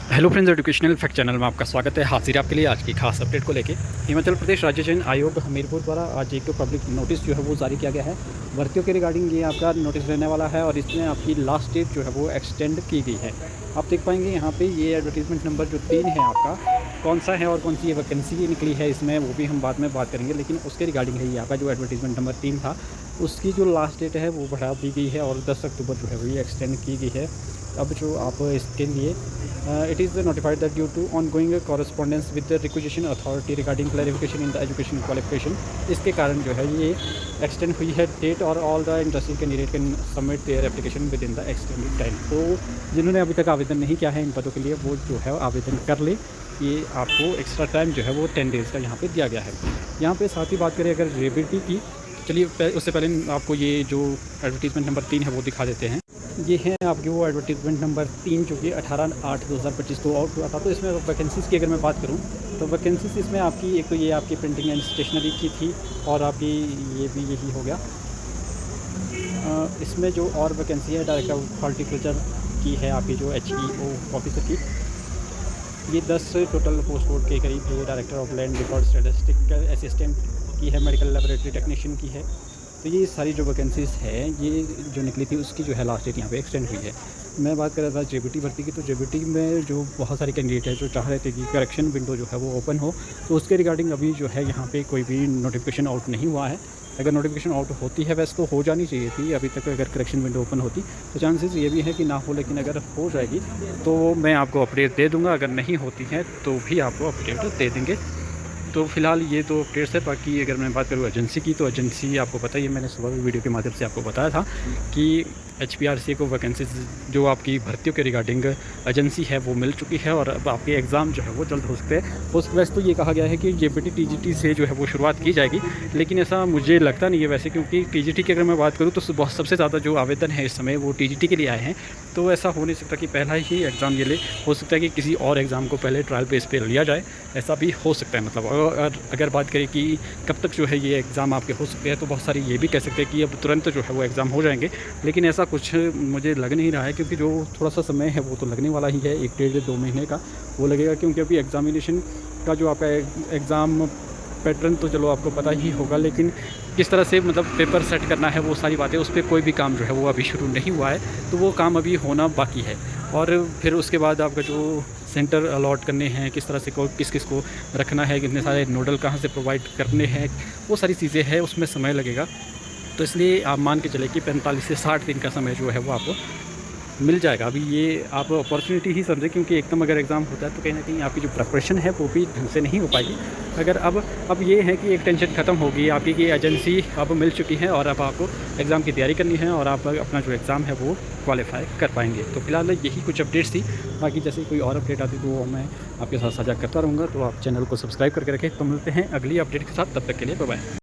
Hello friends, educational fact channel में आपका स्वागत है। हाजिर आपके लिए आज की खास अपडेट को लेके हिमाचल प्रदेश राज्य चयन आयोग हमीरपुर द्वारा आज एक पब्लिक नोटिस जो है वो जारी किया गया है। भर्तियों के रिगार्डिंग ये आपका नोटिस रहने वाला है और इसमें आपकी लास्ट डेट जो है वो एक्सटेंड की गई है। आप देख पाएंगे यहाँ पे ये एडवर्टीज़मेंट नंबर जो 3 है आपका, कौन सा है और कौन सी ये वैकेंसी निकली है इसमें वो भी हम बाद में बात करेंगे, लेकिन उसके रिगार्डिंग है ये आपका जो एडवर्टीज़मेंट नंबर 3 था उसकी जो लास्ट डेट है वो बढ़ा दी गई है और 10 अक्टूबर जो है वो ये एक्सटेंड की गई है। अब जो आप इसके लिए it is notified that due to ongoing correspondence with the requisition authority regarding clarification in the education qualification, इसके कारण जो है ये एक्सटेंड हुई है डेट और all the interested candidate can submit their application with in the extended time. तो जिन्होंने अभी तक आवेदन नहीं किया है इन पदों के लिए वो जो है आवेदन कर ले। ये आपको एक्स्ट्रा टाइम जो है वो 10 डेज़ का यहाँ पे दिया गया है। यहाँ पे साथ ही बात करें अगर रेबिलिटी की, चलिए उससे पहले आपको ये जो एडवर्टीज़मेंट नंबर 3 है वो दिखा देते हैं। ये है आपकी वो एडवर्टीज़मेंट नंबर 3 जो कि 18/8/2025 को आउट हुआ था। तो इसमें वैकेंसीज़ की अगर मैं बात करूँ तो वैकेंसीज़ इसमें आपकी एक तो ये आपकी प्रिंटिंग एंड स्टेशनरी की थी और आपकी ये भी यही हो गया। इसमें जो और वैकेंसी है डायरेक्टर ऑफ हॉर्टिकल्चर की है आपकी जो HEO ऑफिसर की, ये 10 टोटल पोस्ट कोड के करीब है। Director of land record statistical assistant की है, मेडिकल लेबोरेटरी टेक्नीशियन की है। तो ये सारी जो वैकेंसीज़ है ये जो निकली थी उसकी जो है लास्ट डेट यहाँ पे एक्सटेंड हुई है। मैं बात कर रहा था JBT भर्ती की, तो JBT में जो बहुत सारे कैंडिडेट हैं जो चाह रहे थे कि करेक्शन विंडो जो है वो ओपन हो, तो उसके रिगार्डिंग अभी जो है यहाँ पे कोई भी नोटिफिकेशन आउट नहीं हुआ है। अगर नोटिफिकेशन आउट होती है वैसे तो हो जानी चाहिए थी अभी तक, अगर करेक्शन विंडो ओपन होती तो चांसेस ये भी है कि ना हो, लेकिन अगर हो जाएगी तो मैं आपको अपडेट दे दूँगा। अगर नहीं होती है तो भी आपको अपडेट दे देंगे। तो फ़िलहाल ये तो अपडेट्स है। बाकी अगर मैं बात करूँ एजेंसी की, तो एजेंसी आपको पता ही है, मैंने सुबह भी वीडियो के माध्यम से आपको बताया था कि HPRC को वैकेंसीज जो आपकी भर्तियों के रिगार्डिंग एजेंसी है वो मिल चुकी है और अब आपके एग्ज़ाम जो है वो जल्द हो सकते हैं। पोस्ट वैसे तो ये कहा गया है कि JBT TGT से जो है वो शुरुआत की जाएगी, लेकिन ऐसा मुझे लगता नहीं है वैसे, क्योंकि TGT की अगर मैं बात करूँ तो सबसे ज़्यादा जो आवेदन है इस समय वो TGT के लिए आए हैं। तो ऐसा हो नहीं सकता कि पहला ही एग्ज़ाम ये ले, हो सकता है कि किसी और एग्ज़ाम को पहले ट्रायल बेस पे लिया जाए, ऐसा भी हो सकता है। मतलब अगर बात करें कि कब तक जो है ये एग्ज़ाम आपके हो सकते हैं, तो बहुत सारी ये भी कह सकते हैं कि अब तुरंत जो है वो एग्ज़ाम हो जाएंगे, लेकिन ऐसा कुछ मुझे लग नहीं रहा है, क्योंकि जो थोड़ा सा समय है वो तो लगने वाला ही है, 1-1.5-2 महीने का वो लगेगा। क्योंकि अभी एग्ज़ामिनेशन का जो आपका एग्ज़ाम पैटर्न तो चलो आपको पता ही होगा, लेकिन किस तरह से मतलब पेपर सेट करना है वो सारी बातें, उस पर कोई भी काम जो है वो अभी शुरू नहीं हुआ है, तो वो काम अभी होना बाकी है। और फिर उसके बाद आपका जो सेंटर अलॉट करने हैं, किस तरह से किस किस को रखना है, कितने सारे नोडल कहाँ से प्रोवाइड करने हैं, वो सारी चीज़ें हैं, उसमें समय लगेगा। तो इसलिए आप मान के चले कि 45 से 60 दिन का समय जो है वो आपको मिल जाएगा। अभी ये आप अपॉर्चुनिटी ही समझें, क्योंकि एकदम अगर एग्ज़ाम होता है तो कहीं ना कहीं आपकी जो प्रिपरेशन है वो भी ढंग से नहीं हो पाएगी। अगर अब ये है कि एक टेंशन ख़त्म होगी आपकी कि एजेंसी अब मिल चुकी है और अब आपको एग्ज़ाम की तैयारी करनी है और आप अपना जो एग्ज़ाम है वो क्वालिफाई कर पाएंगे। तो फिलहाल यही कुछ अपडेट्स थी। बाकी जैसे कोई और अपडेट आती तो मैं आपके साथ साझा करता रहूँगा। तो आप चैनल को सब्सक्राइब करके रखें। तो मिलते हैं अगली अपडेट के साथ, तब तक के लिए बाय बाय।